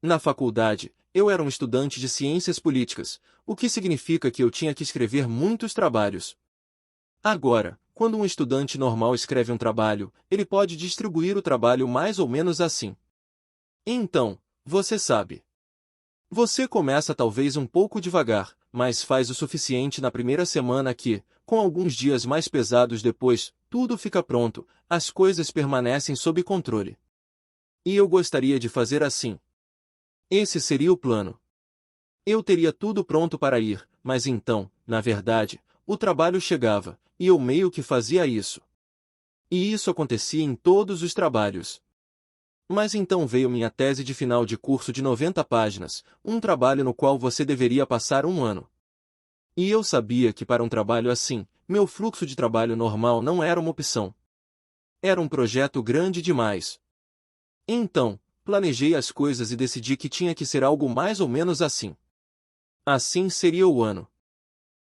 Na faculdade, eu era um estudante de ciências políticas, o que significa que eu tinha que escrever muitos trabalhos. Agora, quando um estudante normal escreve um trabalho, ele pode distribuir o trabalho mais ou menos assim. Então, você sabe. Você começa talvez um pouco devagar, mas faz o suficiente na primeira semana que, com alguns dias mais pesados depois, tudo fica pronto, as coisas permanecem sob controle. E eu gostaria de fazer assim. Esse seria o plano. Eu teria tudo pronto para ir, mas então, na verdade, o trabalho chegava, e eu meio que fazia isso. E isso acontecia em todos os trabalhos. Mas então veio minha tese de final de curso de 90 páginas, um trabalho no qual você deveria passar um ano. E eu sabia que para um trabalho assim, meu fluxo de trabalho normal não era uma opção. Era um projeto grande demais. Então, planejei as coisas e decidi que tinha que ser algo mais ou menos assim. Assim seria o ano.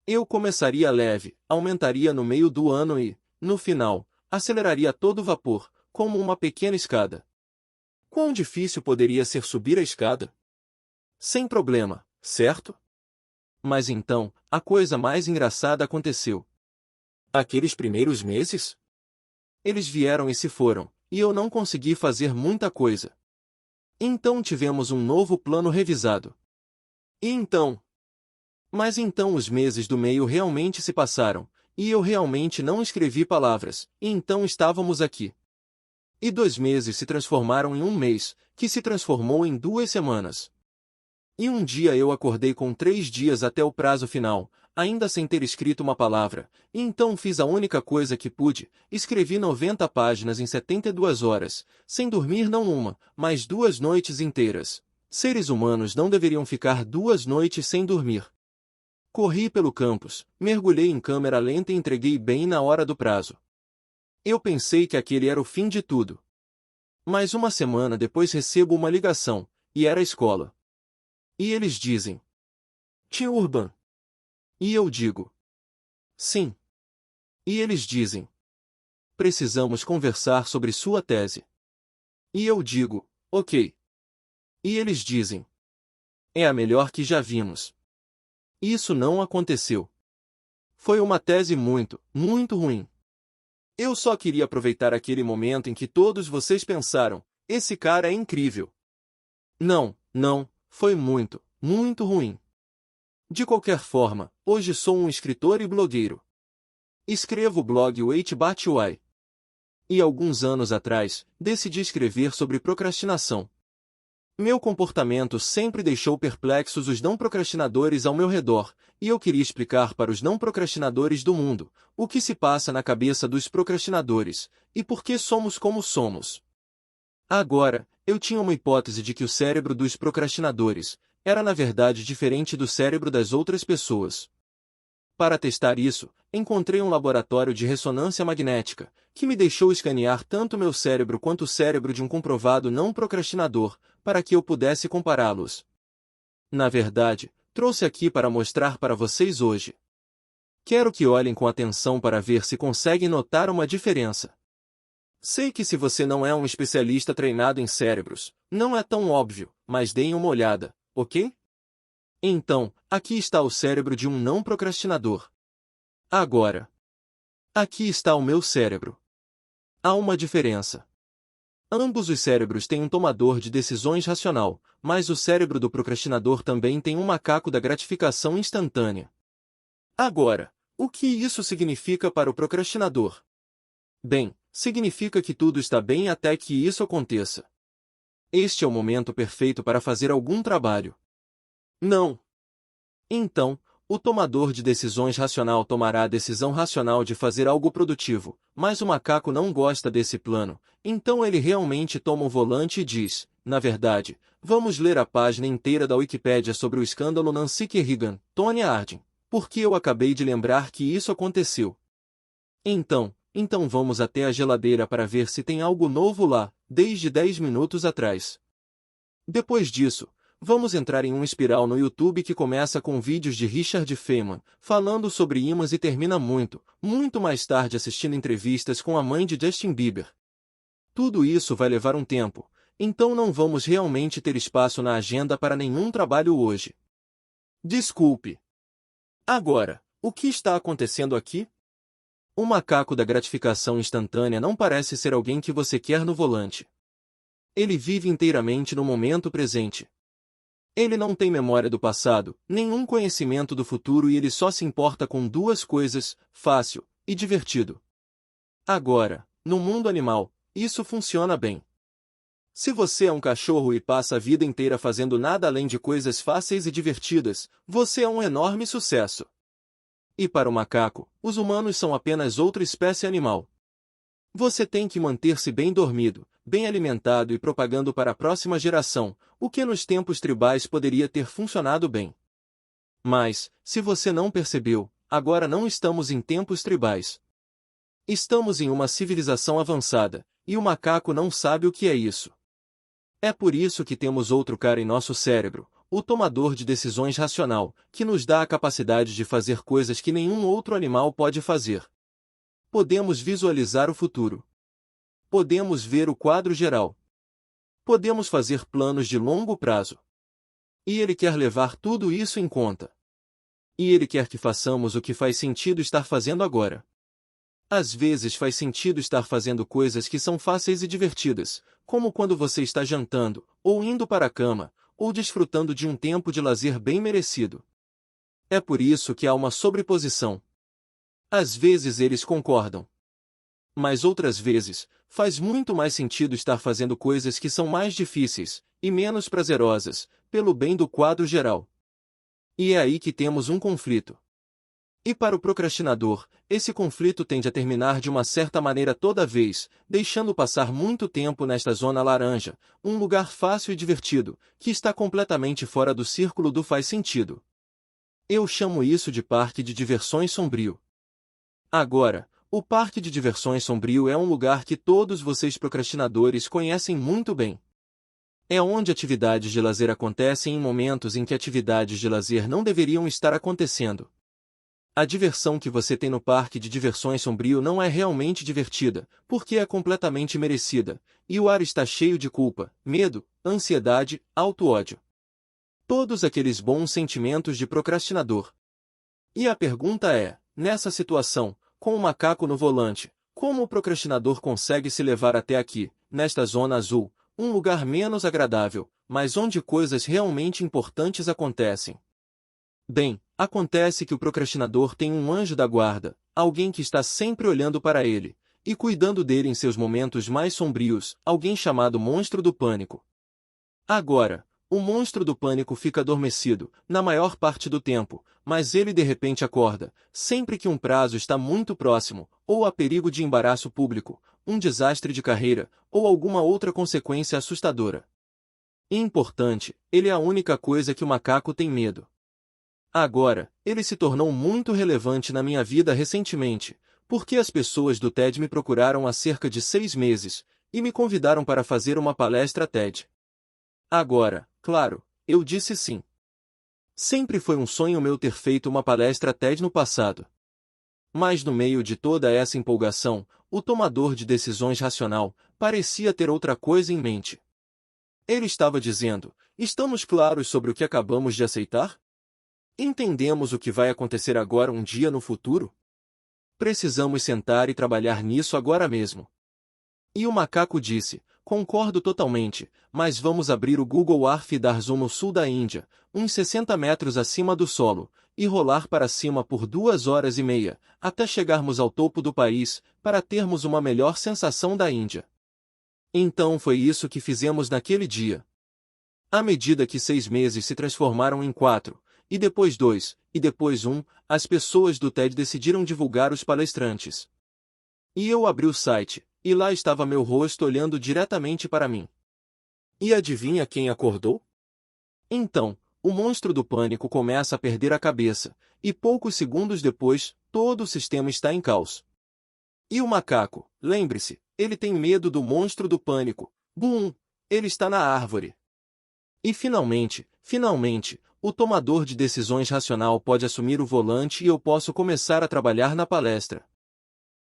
Eu começaria leve, aumentaria no meio do ano e, no final, aceleraria a todo vapor, como uma pequena escada. Quão difícil poderia ser subir a escada? Sem problema, certo? Mas então, a coisa mais engraçada aconteceu. Aqueles primeiros meses? Eles vieram e se foram, e eu não consegui fazer muita coisa. Então tivemos um novo plano revisado. E então? Mas então os meses do meio realmente se passaram, e eu realmente não escrevi palavras, e então estávamos aqui. E 2 meses se transformaram em um mês, que se transformou em 2 semanas. E um dia eu acordei com 3 dias até o prazo final, ainda sem ter escrito uma palavra, e então fiz a única coisa que pude, escrevi 90 páginas em 72 horas, sem dormir não uma, mas 2 noites inteiras. Seres humanos não deveriam ficar 2 noites sem dormir. Corri pelo campus, mergulhei em câmera lenta e entreguei bem na hora do prazo. Eu pensei que aquele era o fim de tudo. Mas uma semana depois recebo uma ligação, e era a escola. E eles dizem: Tim Urban. E eu digo: sim. E eles dizem: precisamos conversar sobre sua tese. E eu digo: ok. E eles dizem: é a melhor que já vimos. Isso não aconteceu. Foi uma tese muito, muito ruim. Eu só queria aproveitar aquele momento em que todos vocês pensaram: esse cara é incrível. Não, não, foi muito, muito ruim. De qualquer forma, hoje sou um escritor e blogueiro. Escrevo o blog Wait. E alguns anos atrás, decidi escrever sobre procrastinação. Meu comportamento sempre deixou perplexos os não procrastinadores ao meu redor, e eu queria explicar para os não procrastinadores do mundo o que se passa na cabeça dos procrastinadores, e por que somos como somos. Agora, eu tinha uma hipótese de que o cérebro dos procrastinadores era na verdade diferente do cérebro das outras pessoas. Para testar isso, encontrei um laboratório de ressonância magnética, que me deixou escanear tanto meu cérebro quanto o cérebro de um comprovado não procrastinador, para que eu pudesse compará-los. Na verdade, trouxe aqui para mostrar para vocês hoje. Quero que olhem com atenção para ver se conseguem notar uma diferença. Sei que se você não é um especialista treinado em cérebros, não é tão óbvio, mas deem uma olhada, ok? Então, aqui está o cérebro de um não procrastinador. Agora, aqui está o meu cérebro. Há uma diferença. Ambos os cérebros têm um tomador de decisões racional, mas o cérebro do procrastinador também tem um macaco da gratificação instantânea. Agora, o que isso significa para o procrastinador? Bem, significa que tudo está bem até que isso aconteça. Este é o momento perfeito para fazer algum trabalho. Não. Então, o tomador de decisões racional tomará a decisão racional de fazer algo produtivo, mas o macaco não gosta desse plano, então ele realmente toma o volante e diz: na verdade, vamos ler a página inteira da Wikipédia sobre o escândalo Nancy Kerrigan, Tonya Harding, porque eu acabei de lembrar que isso aconteceu. Então vamos até a geladeira para ver se tem algo novo lá, desde 10 minutos atrás. Depois disso, vamos entrar em um espiral no YouTube que começa com vídeos de Richard Feynman, falando sobre ímãs e termina muito, muito mais tarde assistindo entrevistas com a mãe de Justin Bieber. Tudo isso vai levar um tempo, então não vamos realmente ter espaço na agenda para nenhum trabalho hoje. Desculpe. Agora, o que está acontecendo aqui? O macaco da gratificação instantânea não parece ser alguém que você quer no volante. Ele vive inteiramente no momento presente. Ele não tem memória do passado, nenhum conhecimento do futuro e ele só se importa com duas coisas, fácil e divertido. Agora, no mundo animal, isso funciona bem. Se você é um cachorro e passa a vida inteira fazendo nada além de coisas fáceis e divertidas, você é um enorme sucesso. E para o macaco, os humanos são apenas outra espécie animal. Você tem que manter-se bem dormido, bem alimentado e propagando para a próxima geração, o que nos tempos tribais poderia ter funcionado bem. Mas, se você não percebeu, agora não estamos em tempos tribais. Estamos em uma civilização avançada, e o macaco não sabe o que é isso. É por isso que temos outro cara em nosso cérebro, o tomador de decisões racional, que nos dá a capacidade de fazer coisas que nenhum outro animal pode fazer. Podemos visualizar o futuro. Podemos ver o quadro geral. Podemos fazer planos de longo prazo. E ele quer levar tudo isso em conta. E ele quer que façamos o que faz sentido estar fazendo agora. Às vezes faz sentido estar fazendo coisas que são fáceis e divertidas, como quando você está jantando, ou indo para a cama, ou desfrutando de um tempo de lazer bem merecido. É por isso que há uma sobreposição. Às vezes eles concordam. Mas outras vezes, faz muito mais sentido estar fazendo coisas que são mais difíceis, e menos prazerosas, pelo bem do quadro geral. E é aí que temos um conflito. E para o procrastinador, esse conflito tende a terminar de uma certa maneira toda vez, deixando passar muito tempo nesta zona laranja, um lugar fácil e divertido, que está completamente fora do círculo do faz sentido. Eu chamo isso de parque de diversões sombrio. Agora, o parque de diversões sombrio é um lugar que todos vocês procrastinadores conhecem muito bem. É onde atividades de lazer acontecem em momentos em que atividades de lazer não deveriam estar acontecendo. A diversão que você tem no parque de diversões sombrio não é realmente divertida, porque é completamente merecida, e o ar está cheio de culpa, medo, ansiedade, auto-ódio. Todos aqueles bons sentimentos de procrastinador. E a pergunta é, nessa situação, com o macaco no volante, como o procrastinador consegue se levar até aqui, nesta zona azul, um lugar menos agradável, mas onde coisas realmente importantes acontecem? Bem, acontece que o procrastinador tem um anjo da guarda, alguém que está sempre olhando para ele, e cuidando dele em seus momentos mais sombrios, alguém chamado monstro do pânico. Agora, o monstro do pânico fica adormecido, na maior parte do tempo, mas ele de repente acorda, sempre que um prazo está muito próximo, ou há perigo de embaraço público, um desastre de carreira, ou alguma outra consequência assustadora. E importante, ele é a única coisa que o macaco tem medo. Agora, ele se tornou muito relevante na minha vida recentemente, porque as pessoas do TED me procuraram há cerca de 6 meses, e me convidaram para fazer uma palestra TED. Agora, claro, eu disse sim. Sempre foi um sonho meu ter feito uma palestra TED no passado. Mas no meio de toda essa empolgação, o tomador de decisões racional parecia ter outra coisa em mente. Ele estava dizendo, estamos claros sobre o que acabamos de aceitar? Entendemos o que vai acontecer agora um dia no futuro? Precisamos sentar e trabalhar nisso agora mesmo. E o macaco disse, concordo totalmente, mas vamos abrir o Google Earth e dar zoom no sul da Índia, uns 60 metros acima do solo, e rolar para cima por 2 horas e meia, até chegarmos ao topo do país, para termos uma melhor sensação da Índia. Então foi isso que fizemos naquele dia. À medida que 6 meses se transformaram em 4, e depois 2, e depois 1, as pessoas do TED decidiram divulgar os palestrantes. E eu abri o site, e lá estava meu rosto olhando diretamente para mim. E adivinha quem acordou? Então, o monstro do pânico começa a perder a cabeça, e poucos segundos depois, todo o sistema está em caos. E o macaco, lembre-se, ele tem medo do monstro do pânico. Bum! Ele está na árvore. E finalmente, o tomador de decisões racional pode assumir o volante e eu posso começar a trabalhar na palestra.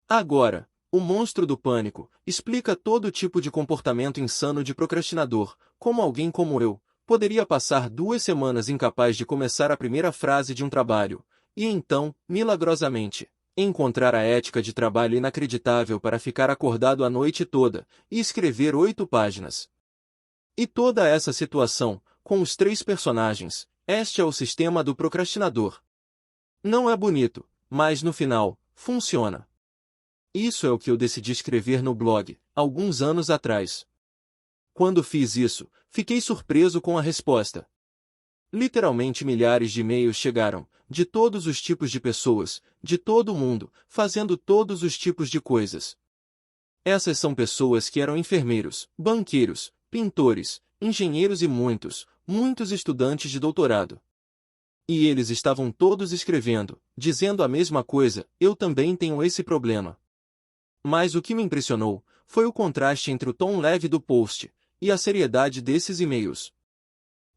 Agora, O monstro do pânico explica todo tipo de comportamento insano de procrastinador, como alguém como eu poderia passar 2 semanas incapaz de começar a primeira frase de um trabalho, e então, milagrosamente, encontrar a ética de trabalho inacreditável para ficar acordado a noite toda e escrever 8 páginas. E toda essa situação, com os 3 personagens, este é o sistema do procrastinador. Não é bonito, mas no final, funciona. Isso é o que eu decidi escrever no blog, alguns anos atrás. Quando fiz isso, fiquei surpreso com a resposta. Literalmente milhares de e-mails chegaram, de todos os tipos de pessoas, de todo o mundo, fazendo todos os tipos de coisas. Essas são pessoas que eram enfermeiros, banqueiros, pintores, engenheiros e muitos estudantes de doutorado. E eles estavam todos escrevendo, dizendo a mesma coisa: eu também tenho esse problema. Mas o que me impressionou foi o contraste entre o tom leve do post e a seriedade desses e-mails.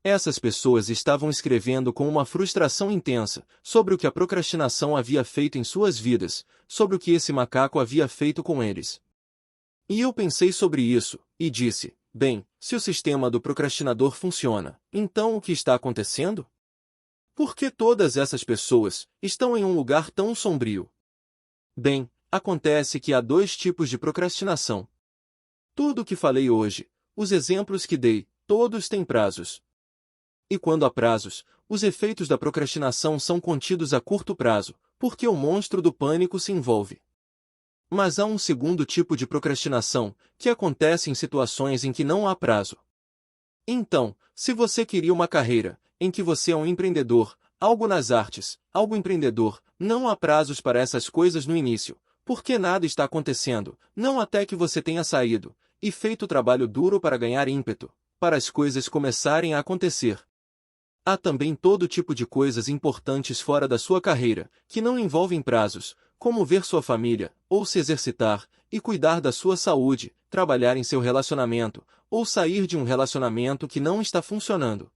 Essas pessoas estavam escrevendo com uma frustração intensa sobre o que a procrastinação havia feito em suas vidas, sobre o que esse macaco havia feito com eles. E eu pensei sobre isso, e disse: bem, se o sistema do procrastinador funciona, então o que está acontecendo? Por que todas essas pessoas estão em um lugar tão sombrio? Bem, acontece que há 2 tipos de procrastinação. Tudo o que falei hoje, os exemplos que dei, todos têm prazos. E quando há prazos, os efeitos da procrastinação são contidos a curto prazo, porque o monstro do pânico se envolve. Mas há um segundo tipo de procrastinação, que acontece em situações em que não há prazo. Então, se você queria uma carreira, em que você é um empreendedor, algo nas artes, algo empreendedor, não há prazos para essas coisas no início, porque nada está acontecendo, não até que você tenha saído, e feito trabalho duro para ganhar ímpeto, para as coisas começarem a acontecer. Há também todo tipo de coisas importantes fora da sua carreira, que não envolvem prazos, como ver sua família, ou se exercitar, e cuidar da sua saúde, trabalhar em seu relacionamento, ou sair de um relacionamento que não está funcionando.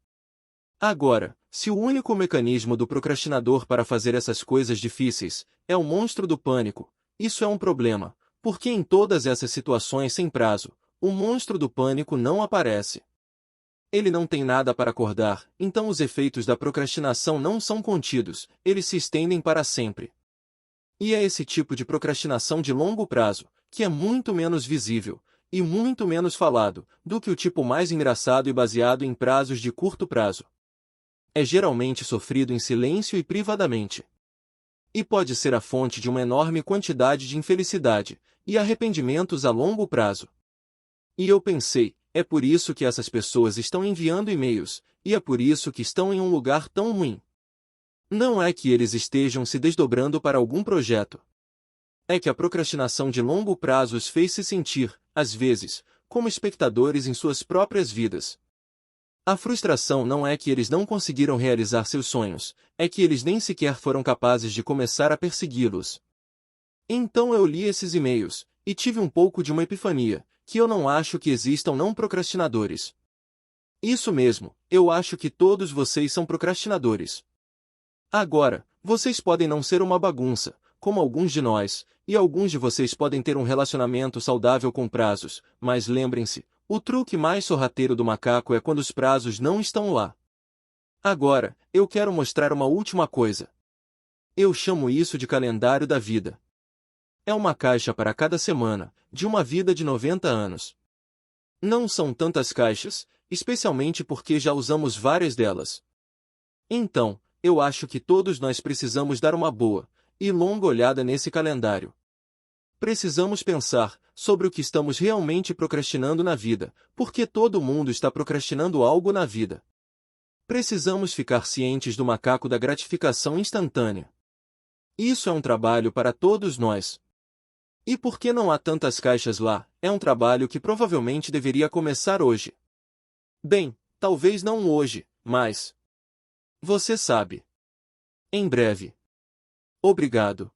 Agora, se o único mecanismo do procrastinador para fazer essas coisas difíceis é o monstro do pânico, isso é um problema, porque em todas essas situações sem prazo, o monstro do pânico não aparece. Ele não tem nada para acordar, então os efeitos da procrastinação não são contidos, eles se estendem para sempre. E é esse tipo de procrastinação de longo prazo, que é muito menos visível, e muito menos falado, do que o tipo mais engraçado e baseado em prazos de curto prazo. É geralmente sofrido em silêncio e privadamente. E pode ser a fonte de uma enorme quantidade de infelicidade e arrependimentos a longo prazo. E eu pensei, é por isso que essas pessoas estão enviando e-mails, e é por isso que estão em um lugar tão ruim. Não é que eles estejam se desdobrando para algum projeto. É que a procrastinação de longo prazo os fez se sentir, às vezes, como espectadores em suas próprias vidas. A frustração não é que eles não conseguiram realizar seus sonhos, é que eles nem sequer foram capazes de começar a persegui-los. Então eu li esses e-mails, e tive um pouco de uma epifania, que eu não acho que existam não procrastinadores. Isso mesmo, eu acho que todos vocês são procrastinadores. Agora, vocês podem não ser uma bagunça, como alguns de nós, e alguns de vocês podem ter um relacionamento saudável com prazos, mas lembrem-se, o truque mais sorrateiro do macaco é quando os prazos não estão lá. Agora, eu quero mostrar uma última coisa. Eu chamo isso de calendário da vida. É uma caixa para cada semana, de uma vida de 90 anos. Não são tantas caixas, especialmente porque já usamos várias delas. Então, eu acho que todos nós precisamos dar uma boa e longa olhada nesse calendário. Precisamos pensar sobre o que estamos realmente procrastinando na vida, porque todo mundo está procrastinando algo na vida. Precisamos ficar cientes do macaco da gratificação instantânea. Isso é um trabalho para todos nós. E por que não há tantas caixas lá? É um trabalho que provavelmente deveria começar hoje. Bem, talvez não hoje, mas... você sabe. Em breve. Obrigado.